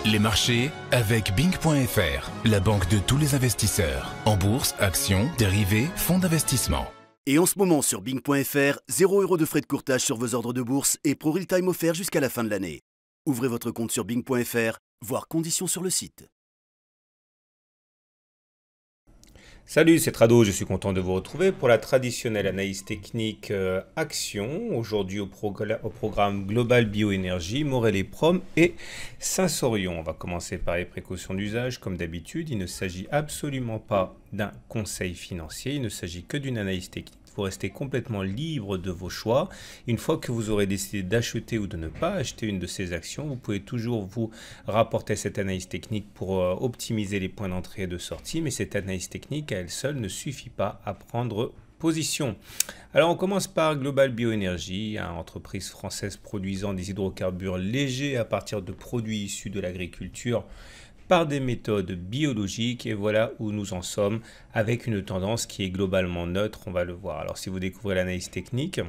Les marchés avec Bing.fr, la banque de tous les investisseurs. En bourse, actions, dérivés, fonds d'investissement. Et en ce moment sur Bing.fr, 0 € de frais de courtage sur vos ordres de bourse et Pro Real Time offert jusqu'à la fin de l'année. Ouvrez votre compte sur Bing.fr, voir conditions sur le site. Salut, c'est Trado, je suis content de vous retrouver pour la traditionnelle analyse technique action. Aujourd'hui au programme Global Bioénergie, Morel & Prom et Sensorion. On va commencer par les précautions d'usage. Comme d'habitude, il ne s'agit absolument pas d'un conseil financier, il ne s'agit que d'une analyse technique. Vous restez complètement libre de vos choix. Une fois que vous aurez décidé d'acheter ou de ne pas acheter une de ces actions, vous pouvez toujours vous rapporter cette analyse technique pour optimiser les points d'entrée et de sortie. Mais cette analyse technique à elle seule ne suffit pas à prendre position. Alors on commence par Global Bioénergie, une entreprise française produisant des hydrocarbures légers à partir de produits issus de l'agriculture par des méthodes biologiques, et voilà où nous en sommes avec une tendance qui est globalement neutre, on va le voir. Alors si vous découvrez l'analyse technique,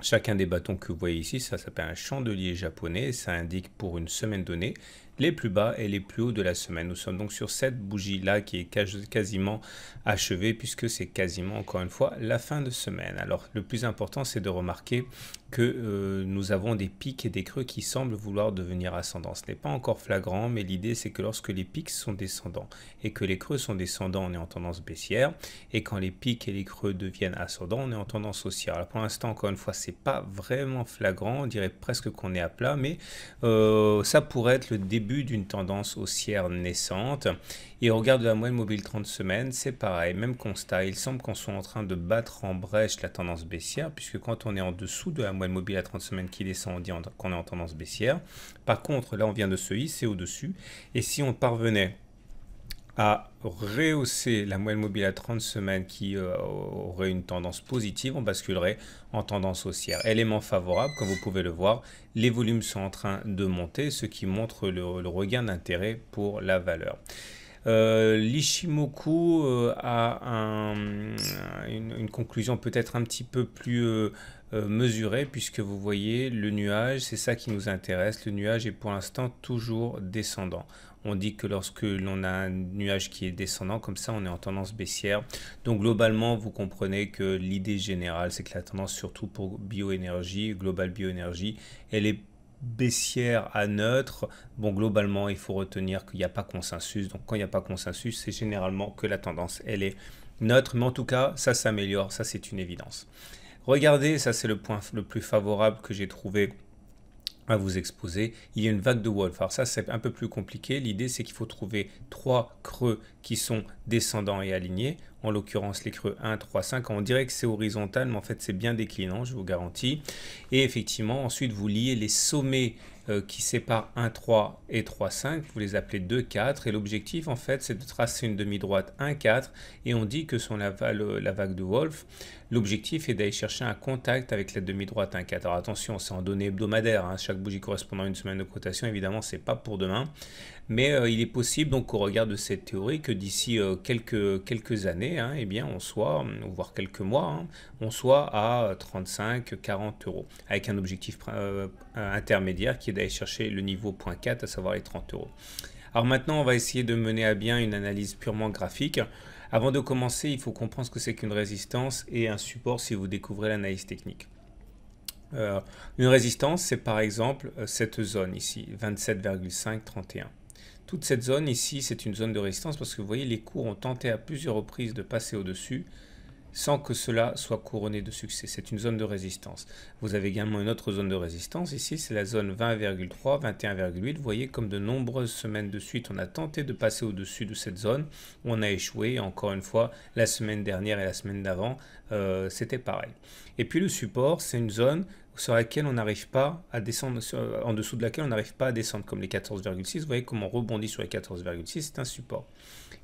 chacun des bâtons que vous voyez ici, ça s'appelle un chandelier japonais, ça indique pour une semaine donnée les plus bas et les plus hauts de la semaine. Nous sommes donc sur cette bougie-là qui est quasiment achevée puisque c'est quasiment, encore une fois, la fin de semaine. Alors le plus important, c'est de remarquer que nous avons des pics et des creux qui semblent vouloir devenir ascendants. Ce n'est pas encore flagrant, mais l'idée c'est que lorsque les pics sont descendants et que les creux sont descendants, on est en tendance baissière, et quand les pics et les creux deviennent ascendants, on est en tendance haussière. Alors pour l'instant, encore une fois, c'est pas vraiment flagrant, on dirait presque qu'on est à plat, mais ça pourrait être le début d'une tendance haussière naissante. Et au regard de la moyenne mobile 30 semaines, c'est pareil, même constat. Il semble qu'on soit en train de battre en brèche la tendance baissière, puisque quand on est en dessous de la moyenne mobile à 30 semaines qui descend, on dit qu'on est en tendance baissière. Par contre, là, on vient de se hisser au-dessus. Et si on parvenait à rehausser la moyenne mobile à 30 semaines qui aurait une tendance positive, on basculerait en tendance haussière. Élément favorable, comme vous pouvez le voir, les volumes sont en train de monter, ce qui montre le regain d'intérêt pour la valeur. L'Ishimoku a une conclusion peut-être un petit peu plus mesurée, puisque vous voyez le nuage, c'est ça qui nous intéresse. Le nuage est pour l'instant toujours descendant. On dit que lorsque l'on a un nuage qui est descendant, comme ça, on est en tendance baissière. Donc globalement, vous comprenez que l'idée générale, c'est que la tendance, surtout pour bioénergie, Global Bioénergie, elle est baissière à neutre. Bon, globalement, il faut retenir qu'il n'y a pas consensus. Donc quand il n'y a pas consensus, c'est généralement que la tendance, elle est neutre. Mais en tout cas, ça s'améliore, ça c'est une évidence. Regardez, ça c'est le point le plus favorable que j'ai trouvé à vous exposer. Il y a une vague de Wolf. Alors ça, c'est un peu plus compliqué. L'idée, c'est qu'il faut trouver 3 creux qui sont descendants et alignés. En l'occurrence, les creux 1, 3, 5. On dirait que c'est horizontal, mais en fait, c'est bien déclinant, je vous garantis. Et effectivement, ensuite, vous liez les sommets qui séparent 1, 3 et 3, 5. Vous les appelez 2, 4. Et l'objectif, en fait, c'est de tracer une demi-droite 1, 4. Et on dit que sur la vague de Wolf, l'objectif est d'aller chercher un contact avec la demi-droite 1, 4. Alors attention, c'est en données hebdomadaires. Hein. Chaque bougie correspondant à une semaine de cotation, évidemment, c'est pas pour demain. Mais il est possible, donc au regard de cette théorie, que d'ici quelques années, hein, eh bien, on soit, voire quelques mois, hein, on soit à 35-40 €, avec un objectif intermédiaire qui est d'aller chercher le niveau 0.4, à savoir les 30 €. Alors maintenant, on va essayer de mener à bien une analyse purement graphique. Avant de commencer, il faut comprendre ce que c'est qu'une résistance et un support si vous découvrez l'analyse technique. Une résistance, c'est par exemple cette zone ici, 27,531. Toute cette zone ici, c'est une zone de résistance parce que vous voyez, les cours ont tenté à plusieurs reprises de passer au-dessus sans que cela soit couronné de succès. C'est une zone de résistance. Vous avez également une autre zone de résistance. Ici, c'est la zone 20,3, 21,8. Vous voyez, comme de nombreuses semaines de suite, on a tenté de passer au-dessus de cette zone. On a échoué. Encore une fois, la semaine dernière et la semaine d'avant, c'était pareil. Et puis le support, c'est une zone sur laquelle on n'arrive pas à descendre, en dessous de laquelle on n'arrive pas à descendre, comme les 14,6. Vous voyez comment on rebondit sur les 14,6, c'est un support.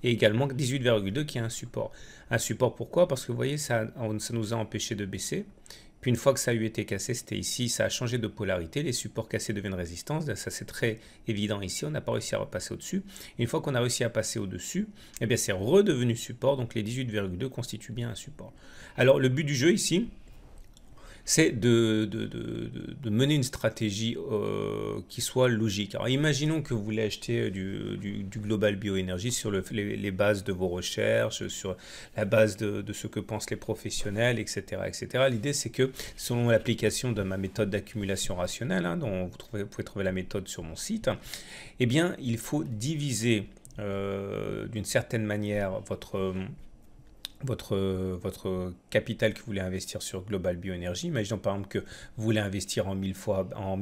Et également 18,2 qui est un support. Un support pourquoi? Parce que vous voyez, ça nous a empêché de baisser. Puis une fois que ça a eu été cassé, c'était ici, ça a changé de polarité, les supports cassés deviennent résistance, ça c'est très évident ici, on n'a pas réussi à repasser au-dessus. Une fois qu'on a réussi à passer au-dessus, eh bien c'est redevenu support, donc les 18,2 constituent bien un support. Alors le but du jeu ici, c'est de mener une stratégie qui soit logique. Alors imaginons que vous voulez acheter du Global Bioénergie sur les bases de vos recherches, sur la base de ce que pensent les professionnels, etc. etc. L'idée c'est que selon l'application de ma méthode d'accumulation rationnelle, hein, dont vous pouvez trouver la méthode sur mon site, eh bien il faut diviser d'une certaine manière votre capital que vous voulez investir sur Global Bioénergie. Imaginons par exemple que vous voulez investir en 1000 fois, à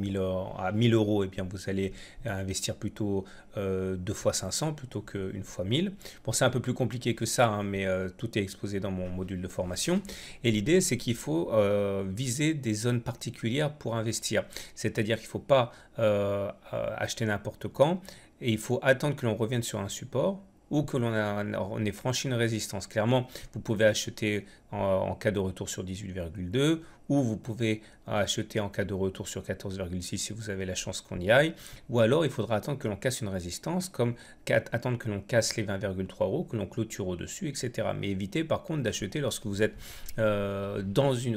1000 euros, et bien vous allez investir plutôt 2 fois 500 plutôt qu'une fois 1000. Bon, c'est un peu plus compliqué que ça, hein, mais tout est exposé dans mon module de formation. Et l'idée, c'est qu'il faut viser des zones particulières pour investir. C'est-à-dire qu'il ne faut pas acheter n'importe quand, et il faut attendre que l'on revienne sur un support ou que l'on ait franchi une résistance. Clairement, vous pouvez acheter en cas de retour sur 18,2 ou vous pouvez acheter en cas de retour sur 14,6 si vous avez la chance qu'on y aille, ou alors il faudra attendre que l'on casse une résistance, comme attendre que l'on casse les 20,3 euros, que l'on clôture au-dessus, etc. Mais évitez par contre d'acheter lorsque vous êtes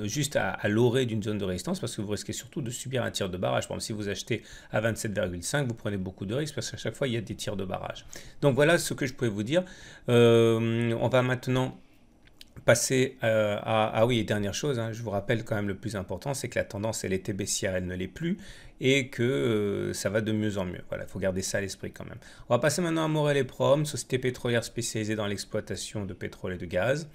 juste à l'orée d'une zone de résistance, parce que vous risquez surtout de subir un tir de barrage. Par exemple, si vous achetez à 27,5, vous prenez beaucoup de risques parce qu'à chaque fois il y a des tirs de barrage. Donc voilà ce que je pouvais vous dire. On va maintenant passer ah oui, et dernière chose, hein, je vous rappelle quand même le plus important, c'est que la tendance elle était baissière, elle ne l'est plus, et que ça va de mieux en mieux. Voilà, il faut garder ça à l'esprit quand même. On va passer maintenant à Morel et Prom, société pétrolière spécialisée dans l'exploitation de pétrole et de gaz.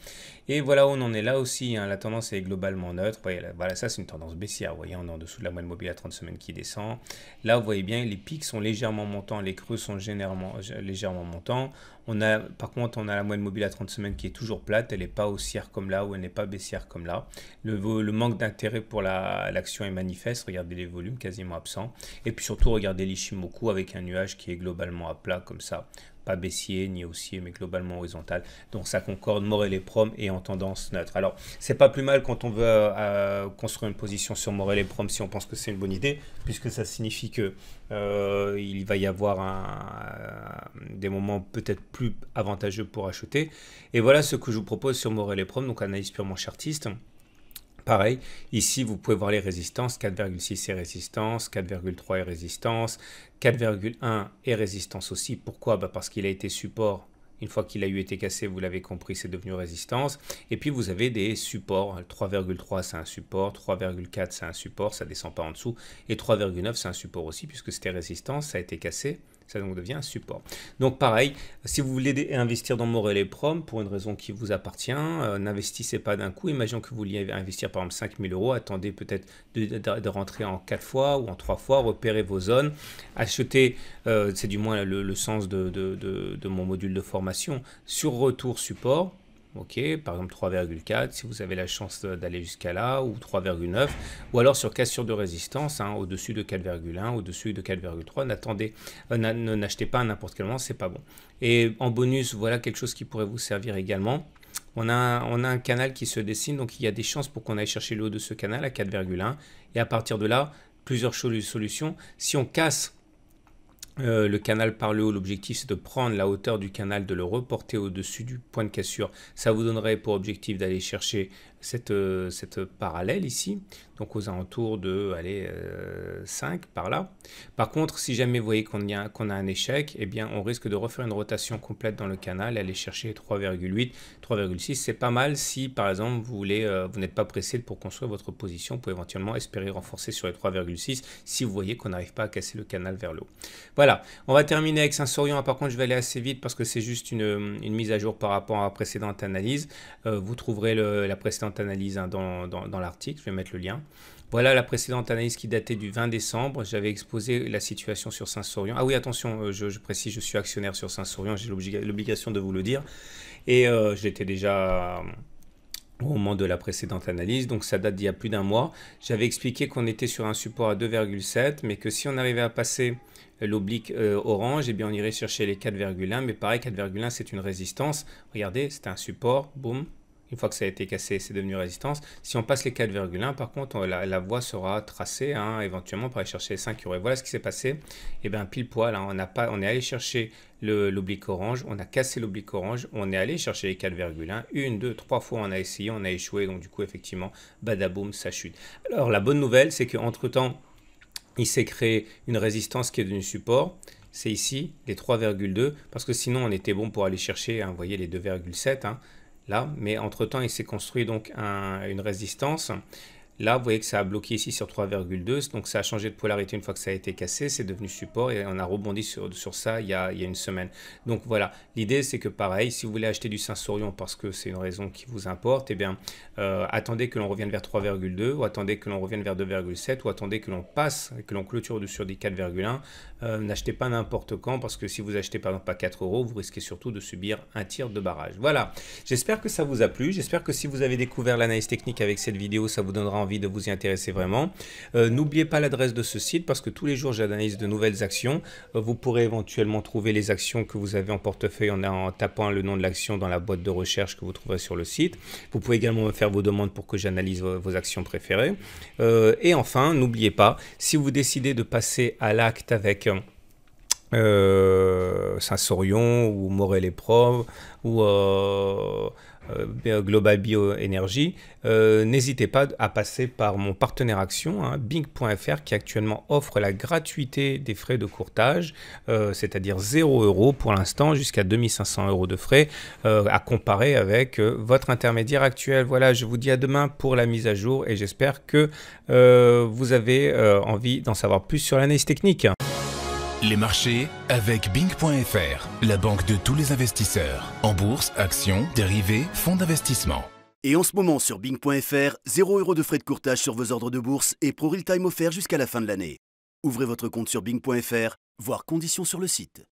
Et voilà où on en est là aussi, hein, la tendance est globalement neutre. Vous voyez, là, voilà, ça c'est une tendance baissière. Vous voyez, on est en dessous de la moyenne mobile à 30 semaines qui descend. Là, vous voyez bien, les pics sont légèrement montants, les creux sont légèrement montants. Par contre, on a la moyenne mobile à 30 semaines qui est toujours plate, elle n'est pas haussière comme là, ou elle n'est pas baissière comme là. Le manque d'intérêt pour l'action est manifeste, regardez les volumes quasiment absents. Et puis surtout, regardez l'Ishimoku avec un nuage qui est globalement à plat comme ça. Pas baissier ni haussier, mais globalement horizontal. Donc ça concorde, Morel et Prom est en tendance neutre. Alors, c'est pas plus mal quand on veut construire une position sur Morel et Prom si on pense que c'est une bonne idée, puisque ça signifie que il va y avoir des moments peut-être plus avantageux pour acheter. Et voilà ce que je vous propose sur Morel et Prom, donc analyse purement chartiste. Pareil, ici vous pouvez voir les résistances, 4,6 est résistance, 4,3 est résistance, 4,1 est résistance aussi. Pourquoi? Parce qu'il a été support. Une fois qu'il a été cassé, vous l'avez compris, c'est devenu résistance. Et puis vous avez des supports, 3,3 c'est un support, 3,4 c'est un support, ça ne descend pas en dessous, et 3,9 c'est un support aussi, puisque c'était résistance, ça a été cassé. Ça donc devient un support. Donc pareil, si vous voulez investir dans Morel et Prom pour une raison qui vous appartient, n'investissez pas d'un coup. Imaginons que vous vouliez investir par exemple 5 000 euros, attendez peut-être de rentrer en 4 fois ou en 3 fois, repérez vos zones, achetez, c'est du moins le sens de mon module de formation, sur retour support. Ok, par exemple 3,4 si vous avez la chance d'aller jusqu'à là, ou 3,9, ou alors sur cassure de résistance, hein, au-dessus de 4,1, au-dessus de 4,3, n'achetez pas à n'importe quel moment, c'est pas bon. Et en bonus, voilà quelque chose qui pourrait vous servir également. On a un canal qui se dessine, donc il y a des chances pour qu'on aille chercher le haut de ce canal à 4,1, et à partir de là, plusieurs solutions. Si on casse le canal par le haut, l'objectif c'est de prendre la hauteur du canal, de le reporter au-dessus du point de cassure. Ça vous donnerait pour objectif d'aller chercher cette parallèle ici, donc aux alentours de 5 par là. Par contre, si jamais vous voyez qu'on a un échec, eh bien on risque de refaire une rotation complète dans le canal, aller chercher 3,8, 3,6. C'est pas mal si par exemple vous n'êtes pas pressé pour construire votre position, vous pouvez éventuellement espérer renforcer sur les 3,6 si vous voyez qu'on n'arrive pas à casser le canal vers le haut. Voilà, on va terminer avec Sensorion. Par contre, je vais aller assez vite parce que c'est juste une mise à jour par rapport à la précédente analyse. Vous trouverez la précédente analyse, hein, dans l'article, je vais mettre le lien. Voilà la précédente analyse qui datait du 20 décembre. J'avais exposé la situation sur Sensorion. Ah oui, attention, je précise, je suis actionnaire sur Sensorion, j'ai l'obligation de vous le dire. Et j'étais déjà au moment de la précédente analyse, donc ça date d'il y a plus d'un mois. J'avais expliqué qu'on était sur un support à 2,7, mais que si on arrivait à passer l'oblique orange, eh bien on irait chercher les 4,1, mais pareil, 4,1 c'est une résistance. Regardez, c'était un support, boum, Une fois que ça a été cassé, c'est devenu résistance. Si on passe les 4,1, par contre, la voie sera tracée, hein, éventuellement pour aller chercher les 5 euros. Et voilà ce qui s'est passé. Et bien, pile poil, hein, on est allé chercher l'oblique orange, on a cassé l'oblique orange, on est allé chercher les 4,1. Une, deux, trois fois, on a essayé, on a échoué. Donc, du coup, effectivement, badaboum, ça chute. Alors, la bonne nouvelle, c'est qu'entre-temps, il s'est créé une résistance qui est devenue support. C'est ici, les 3,2, parce que sinon, on était bon pour aller chercher, hein, vous voyez, les 2,7, hein, là, mais entre-temps, il s'est construit donc une résistance. Là, vous voyez que ça a bloqué ici sur 3,2, donc ça a changé de polarité une fois que ça a été cassé, c'est devenu support et on a rebondi sur ça il y a une semaine. Donc voilà, l'idée c'est que pareil, si vous voulez acheter du Sensorion parce que c'est une raison qui vous importe, eh bien attendez que l'on revienne vers 3,2 ou attendez que l'on revienne vers 2,7 ou attendez que l'on passe, que l'on clôture sur des 4,1. N'achetez pas n'importe quand parce que si vous achetez par exemple à 4 euros, vous risquez surtout de subir un tir de barrage. Voilà, j'espère que ça vous a plu, j'espère que si vous avez découvert l'analyse technique avec cette vidéo, ça vous donnera envie de vous y intéresser vraiment. N'oubliez pas l'adresse de ce site parce que tous les jours j'analyse de nouvelles actions. Vous pourrez éventuellement trouver les actions que vous avez en portefeuille en tapant le nom de l'action dans la boîte de recherche que vous trouverez sur le site. Vous pouvez également me faire vos demandes pour que j'analyse vos actions préférées. Et enfin, n'oubliez pas, si vous décidez de passer à l'acte avec Sensorion ou Morel et Pro ou Global Bioénergie, n'hésitez pas à passer par mon partenaire action, hein, Bing.fr, qui actuellement offre la gratuité des frais de courtage, c'est-à-dire 0 € pour l'instant, jusqu'à 2500 € de frais, à comparer avec votre intermédiaire actuel. Voilà, je vous dis à demain pour la mise à jour et j'espère que vous avez envie d'en savoir plus sur l'analyse technique. Les marchés avec Bing.fr, la banque de tous les investisseurs. En bourse, actions, dérivés, fonds d'investissement. Et en ce moment sur Bing.fr, 0 € de frais de courtage sur vos ordres de bourse et Pro Real Time offert jusqu'à la fin de l'année. Ouvrez votre compte sur Bing.fr, voir conditions sur le site.